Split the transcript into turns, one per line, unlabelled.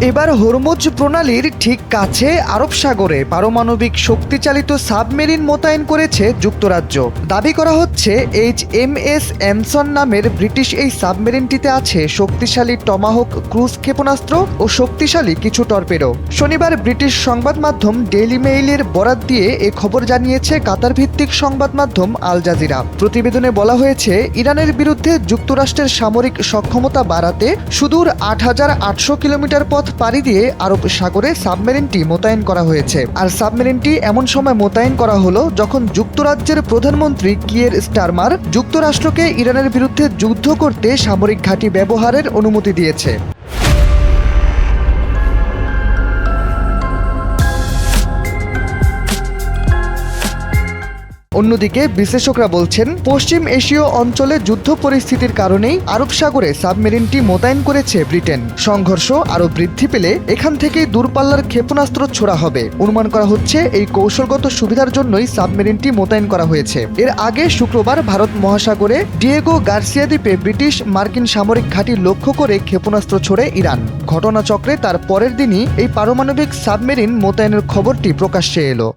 এবার হরমুজ প্রণালীর ঠিক কাছে আরব সাগরে পারমাণবিক শক্তিচালিত সাবমেরিন মোতায়েন করেছে যুক্তরাজ্য। দাবি করা হচ্ছে HMS অ্যানসন নামের ব্রিটিশ এই সাবমেরিনটিতে আছে শক্তিশালী টমাহক ক্রুজ ক্ষেপণাস্ত্র ও শক্তিশালী কিছু টর্পেডো। শনিবার ব্রিটিশ সংবাদ মাধ্যম ডেইলি মেইলের বরাত দিয়ে এ খবর জানিয়েছে কাতার ভিত্তিক সংবাদ মাধ্যম আল জাজিরা। প্রতিবেদনে বলা হয়েছে, ইরানের বিরুদ্ধে যুক্তরাষ্ট্রের সামরিক সক্ষমতা বাড়াতে সুদূর ৮,৮০০ কিলোমিটার পথ পাড়ি দিয়ে আরব সাগরে সাবমেরিনটি মোতায়েন করা হয়েছে। আর সাবমেরিনটি এমন সময় মোতায়েন করা হলো যখন যুক্তরাজ্যের প্রধানমন্ত্রী কিয়ের স্টারমার যুক্তরাষ্ট্রকে ইরানের বিরুদ্ধে যুদ্ধ করতে সামরিক ঘাঁটি ব্যবহারের অনুমতি দিয়েছে। অন্যদিকে বিশ্লেষকরা বলছেন, পশ্চিম এশীয় অঞ্চলে যুদ্ধ পরিস্থিতির কারণেই আরব সাগরে সাবমেরিনটি মোতায়েন করেছে ব্রিটেন। সংঘর্ষ আরও বৃদ্ধি পেলে এখান থেকেই দূরপাল্লার ক্ষেপণাস্ত্র ছোড়া হবে। অনুমান করা হচ্ছে এই কৌশলগত সুবিধার জন্যই সাবমেরিনটি মোতায়েন করা হয়েছে। এর আগে শুক্রবার ভারত মহাসাগরে ডিয়েগো গার্সিয়া দ্বীপে ব্রিটিশ মার্কিন সামরিক ঘাঁটি লক্ষ্য করে ক্ষেপণাস্ত্র ছোড়ে ইরান। ঘটনাচক্রে তার পরের দিনই এই পারমাণবিক সাবমেরিন মোতায়েনের খবরটি প্রকাশ্যে এলো।